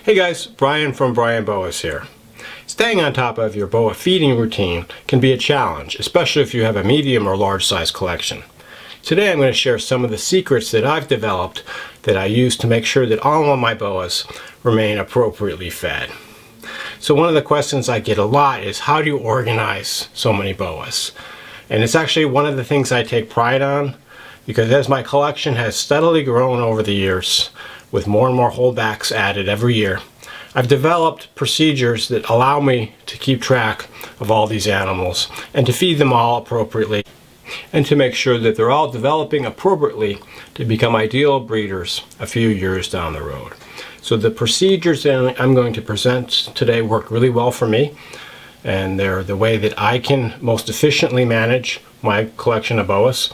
Hey guys, Brian from Boas here. Staying on top of your boa feeding routine can be a challenge, especially if you have a medium or large size collection. Today I'm going to share some of the secrets that I've developed that I use to make sure that all of my boas remain appropriately fed. So one of the questions I get a lot is, how do you organize so many boas? And it's actually one of the things I take pride on, because as my collection has steadily grown over the years, with more and more holdbacks added every year, I've developed procedures that allow me to keep track of all these animals and to feed them all appropriately and to make sure that they're all developing appropriately to become ideal breeders a few years down the road. So the procedures that I'm going to present today work really well for me, and they're the way that I can most efficiently manage my collection of boas.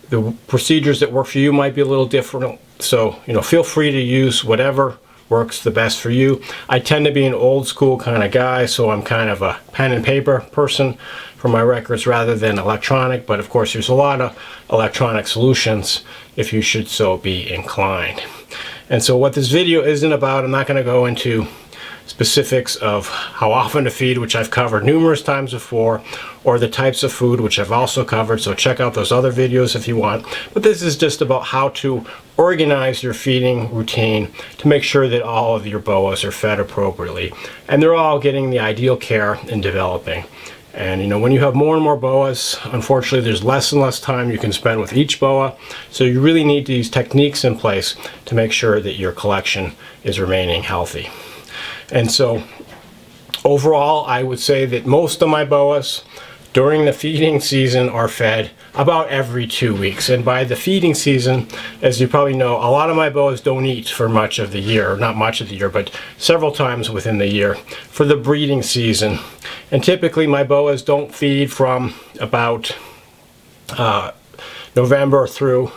The procedures that work for you might be a little different, so feel free to use whatever works the best for you. I tend to be an old school kind of guy, so I'm kind of a pen and paper person for my records rather than electronic, but of course there's a lot of electronic solutions if you should so be inclined. And so what this video isn't about, I'm not going to go into specifics of how often to feed, which I've covered numerous times before, or the types of food, which I've also covered, so check out those other videos if you want. But this is just about how to organize your feeding routine to make sure that all of your boas are fed appropriately and they're all getting the ideal care and developing. And when you have more and more boas, unfortunately there's less and less time you can spend with each boa, so you really need these techniques in place to make sure that your collection is remaining healthy. And so overall, I would say that most of my boas during the feeding season are fed about every 2 weeks. And by the feeding season, as you probably know, a lot of my boas don't eat for much of the year, not much of the year, but several times within the year for the breeding season. And typically my boas don't feed from about November through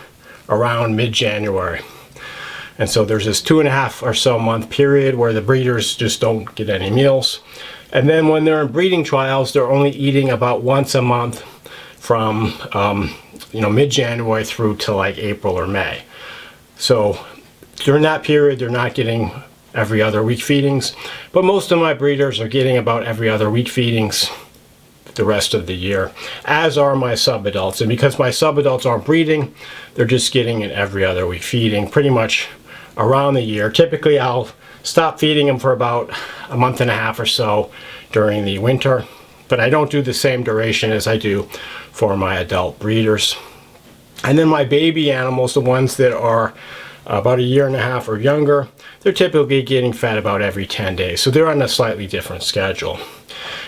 around mid-January. And so there's this 2.5 or so month period where the breeders just don't get any meals. And then when they're in breeding trials, they're only eating about once a month from mid-January through to like April or May. So during that period, they're not getting every other week feedings, but most of my breeders are getting about every other week feedings the rest of the year, as are my subadults. And because my subadults aren't breeding, they're just getting an every other week feeding pretty much around the year. Typically I'll stop feeding them for about a month and a half or so during the winter, but I don't do the same duration as I do for my adult breeders. And then my baby animals, the ones that are about 1.5 years or younger, they're typically getting fed about every 10 days, so they're on a slightly different schedule.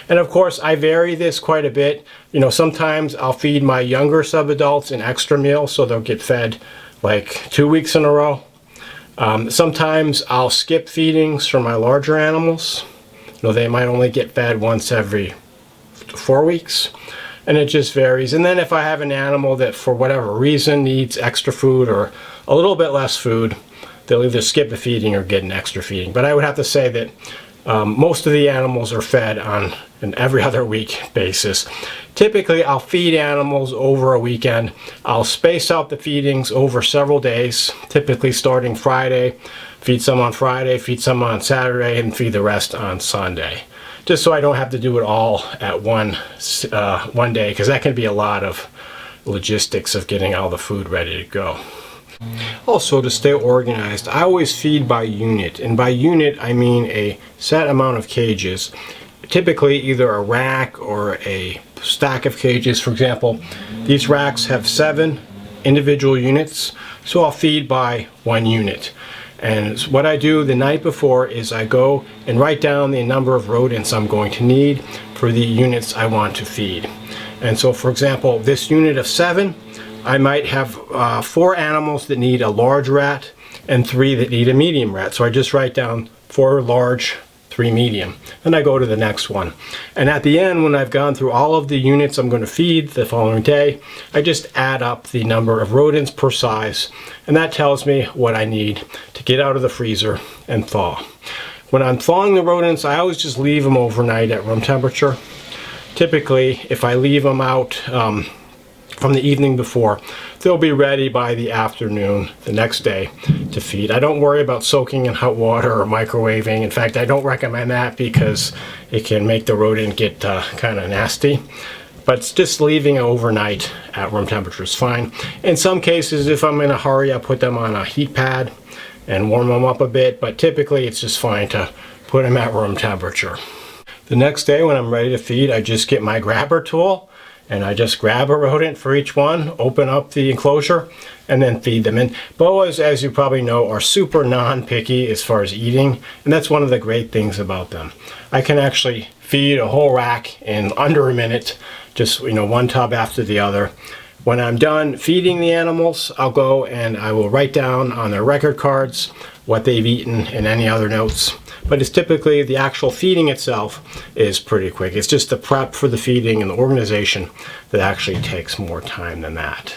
And of course I vary this quite a bit. Sometimes I'll feed my younger subadults an extra meal, so they'll get fed like 2 weeks in a row. Sometimes I'll skip feedings for my larger animals. They might only get fed once every 4 weeks, and it just varies. And then if I have an animal that for whatever reason needs extra food or a little bit less food, they'll either skip a feeding or get an extra feeding. But I would have to say that most of the animals are fed on an every other week basis. Typically I'll feed animals over a weekend. I'll space out the feedings over several days, typically starting Friday, feed some on Friday, feed some on Saturday, and feed the rest on Sunday. Just so I don't have to do it all at one day, because that can be a lot of logistics of getting all the food ready to go. Also, to stay organized, I always feed by unit, and by unit I mean a set amount of cages, typically either a rack or a stack of cages. For example, these racks have 7 individual units, so I'll feed by 1 unit. And what I do the night before is I go and write down the number of rodents I'm going to need for the units I want to feed. And so for example, this unit of 7, I might have 4 animals that need a large rat and 3 that need a medium rat. So I just write down 4 large, 3 medium, and I go to the next one. And at the end, when I've gone through all of the units I'm going to feed the following day, I just add up the number of rodents per size, and that tells me what I need to get out of the freezer and thaw. When I'm thawing the rodents, I always just leave them overnight at room temperature. Typically, if I leave them out from the evening before. They'll be ready by the afternoon the next day to feed. I don't worry about soaking in hot water or microwaving. In fact, I don't recommend that because it can make the rodent get kind of nasty. But it's just leaving it overnight at room temperature is fine. In some cases, if I'm in a hurry, I'll put them on a heat pad and warm them up a bit, but typically it's just fine to put them at room temperature. The next day when I'm ready to feed, I just get my grabber tool and I just grab a rodent for each one, open up the enclosure, and then feed them. And boas, as you probably know, are super non-picky as far as eating, and that's one of the great things about them. I can actually feed a whole rack in under a minute, just one tub after the other. When I'm done feeding the animals, I'll go and I will write down on their record cards what they've eaten and any other notes. But it's typically the actual feeding itself is pretty quick. It's just the prep for the feeding and the organization that actually takes more time than that.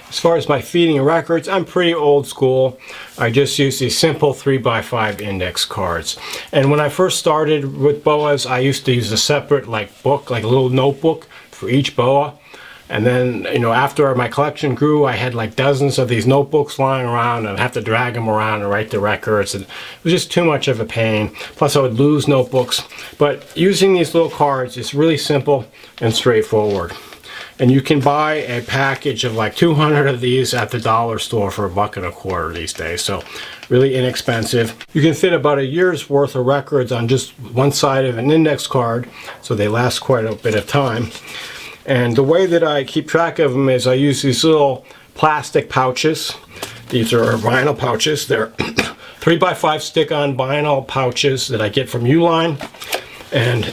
As far as my feeding records, I'm pretty old school. I just use these simple 3x5 index cards. And when I first started with boas, I used to use a separate book, like a little notebook for each boa. And then, after my collection grew, I had dozens of these notebooks lying around, and I'd have to drag them around and write the records. And it was just too much of a pain. Plus, I would lose notebooks. But using these little cards is really simple and straightforward. And you can buy a package of 200 of these at the dollar store for $1.25 these days. So really inexpensive. You can fit about a year's worth of records on just one side of an index card, so they last quite a bit of time. And the way that I keep track of them is I use these little plastic pouches. These are vinyl pouches. They're 3x5 stick-on vinyl pouches that I get from Uline. And,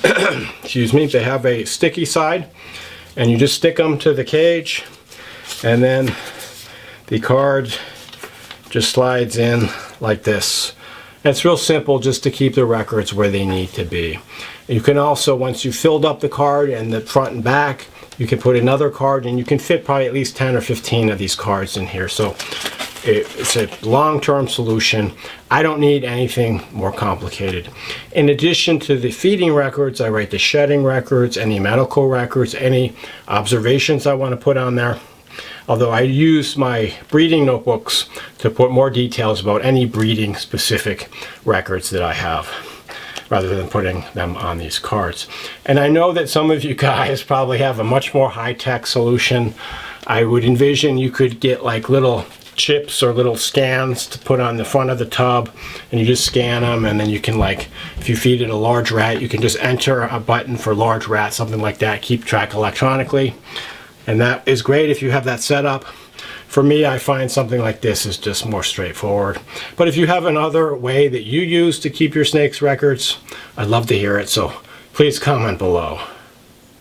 excuse me, they have a sticky side. And you just stick them to the cage. And then the card just slides in like this. And it's real simple just to keep the records where they need to be. You can also, once you've filled up the card and the front and back, you can put another card, and you can fit probably at least 10 or 15 of these cards in here. So it's a long-term solution. I don't need anything more complicated. In addition to the feeding records, I write the shedding records, any medical records, any observations I want to put on there. Although I use my breeding notebooks to put more details about any breeding specific records that I have, rather than putting them on these cards. And I know that some of you guys probably have a much more high-tech solution. I would envision you could get little chips or little scans to put on the front of the tub, and you just scan them, and then you can if you feed it a large rat, you can just enter a button for large rat, something like that, keep track electronically. And that is great if you have that set up. For me, I find something like this is just more straightforward. But if you have another way that you use to keep your snakes records, I'd love to hear it, so please comment below.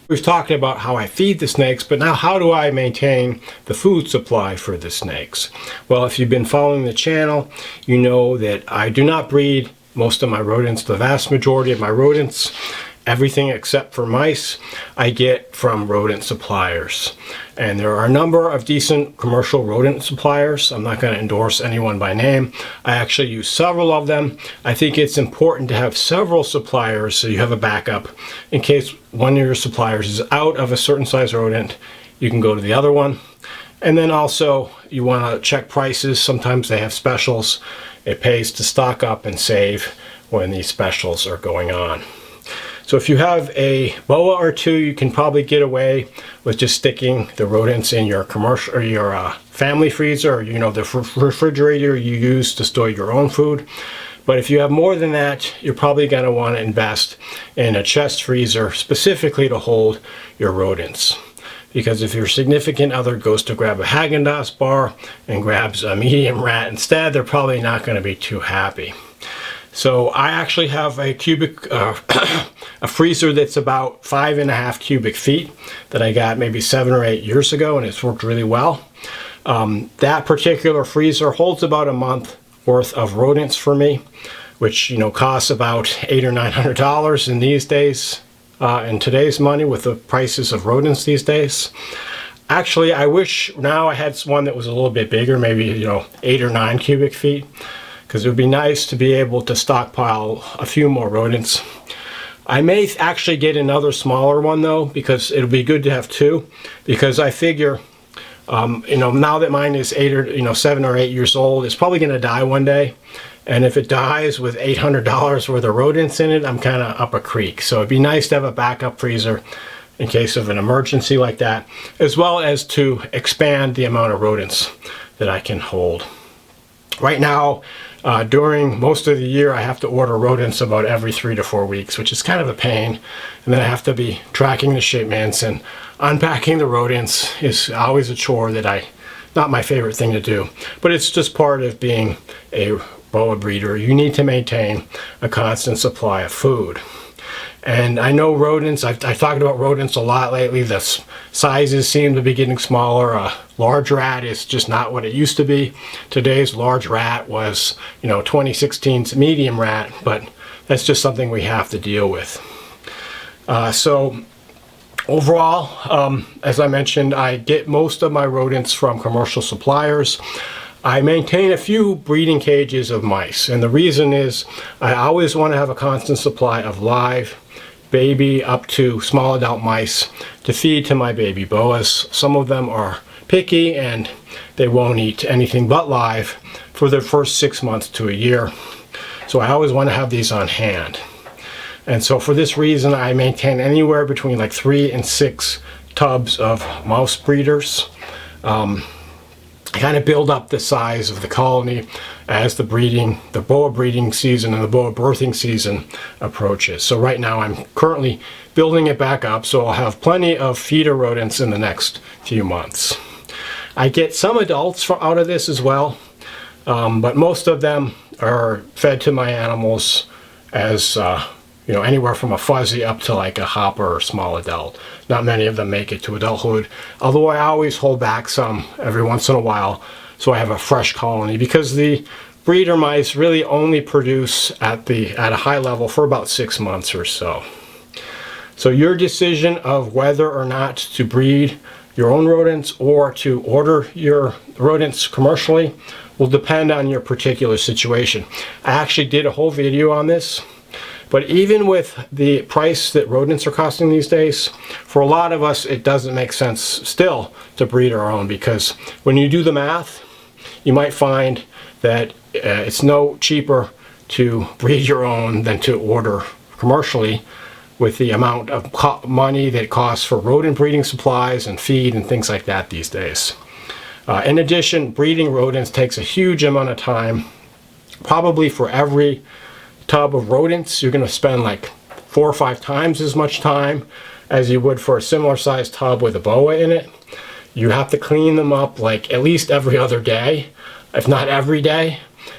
We've talked about how I feed the snakes, but now how do I maintain the food supply for the snakes? Well, if you've been following the channel, you know that I do not breed most of my rodents. The vast majority of my rodents, everything except for mice, I get from rodent suppliers. And there are a number of decent commercial rodent suppliers. I'm not going to endorse anyone by name. I actually use several of them. I think it's important to have several suppliers so you have a backup. In case one of your suppliers is out of a certain size rodent, you can go to the other one. And then also you want to check prices. Sometimes they have specials. It pays to stock up and save when these specials are going on. So if you have a boa or two, you can probably get away with just sticking the rodents in your commercial or your family freezer, or the refrigerator you use to store your own food. But if you have more than that, you're probably going to want to invest in a chest freezer specifically to hold your rodents. Because if your significant other goes to grab a Haagen-Dazs bar and grabs a medium rat instead, they're probably not going to be too happy. So I actually have a a freezer that's about 5.5 cubic feet that I got maybe 7 or 8 years ago, and it's worked really well. That particular freezer holds about a month worth of rodents for me, which costs about $800 or $900 in these days, in today's money with the prices of rodents these days. Actually, I wish now I had one that was a little bit bigger, maybe 8 or 9 cubic feet. Because it would be nice to be able to stockpile a few more rodents. I may actually get another smaller one though, because it'll be good to have two, because I figure Now that mine is 7 or 8 years old, it's probably going to die one day. And if it dies with $800 worth of rodents in it, I'm kind of up a creek. So it'd be nice to have a backup freezer in case of an emergency like that, as well as to expand the amount of rodents that I can hold. Right now, during most of the year, I have to order rodents about every 3 to 4 weeks, which is kind of a pain. And then I have to be tracking the shipments, and unpacking the rodents is always a chore that not my favorite thing to do. But it's just part of being a boa breeder. You need to maintain a constant supply of food. And I know rodents, I've talked about rodents a lot lately. The sizes seem to be getting smaller. A large rat is just not what it used to be. Today's large rat was, 2016's medium rat, but that's just something we have to deal with. So overall, as I mentioned, I get most of my rodents from commercial suppliers. I maintain a few breeding cages of mice, and the reason is I always want to have a constant supply of live baby up to small adult mice to feed to my baby boas. Some of them are picky and they won't eat anything but live for their first 6 months to a year. So I always want to have these on hand. And so for this reason, I maintain anywhere between like 3 and 6 tubs of mouse breeders. I kind of build up the size of the colony as the boa breeding season and the boa birthing season approaches. So right now I'm currently building it back up, so I'll have plenty of feeder rodents in the next few months. I get some adults out of this as well, but most of them are fed to my animals as anywhere from a fuzzy up to like a hopper or small adult. Not many of them make it to adulthood, although I always hold back some every once in a while so I have a fresh colony, because the breeder mice really only produce at a high level for about 6 months or so. So your decision of whether or not to breed your own rodents or to order your rodents commercially will depend on your particular situation. I actually did a whole video on this. But even with the price that rodents are costing these days, for a lot of us, it doesn't make sense still to breed our own, because when you do the math, you might find that it's no cheaper to breed your own than to order commercially, with the amount of money that it costs for rodent breeding supplies and feed and things like that these days. In addition, breeding rodents takes a huge amount of time. Probably for every tub of rodents, you're going to spend like 4 or 5 times as much time as you would for a similar sized tub with a boa in it. You have to clean them up like at least every other day, if not every day.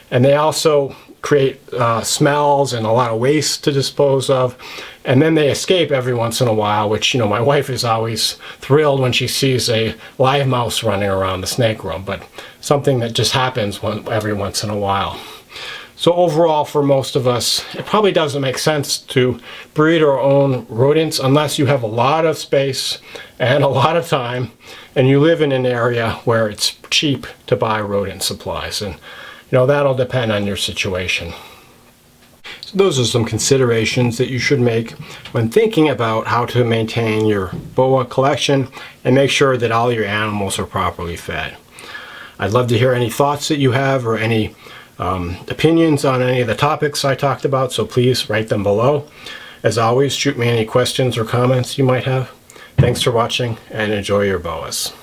And they also create smells and a lot of waste to dispose of. And then they escape every once in a while, which, my wife is always thrilled when she sees a live mouse running around the snake room, but something that just happens every once in a while. So overall, for most of us, it probably doesn't make sense to breed our own rodents unless you have a lot of space and a lot of time, and you live in an area where it's cheap to buy rodent supplies. And that'll depend on your situation. So those are some considerations that you should make when thinking about how to maintain your boa collection and make sure that all your animals are properly fed. I'd love to hear any thoughts that you have or any opinions on any of the topics I talked about, so please write them below. As always, shoot me any questions or comments you might have. Thanks for watching, and enjoy your boas.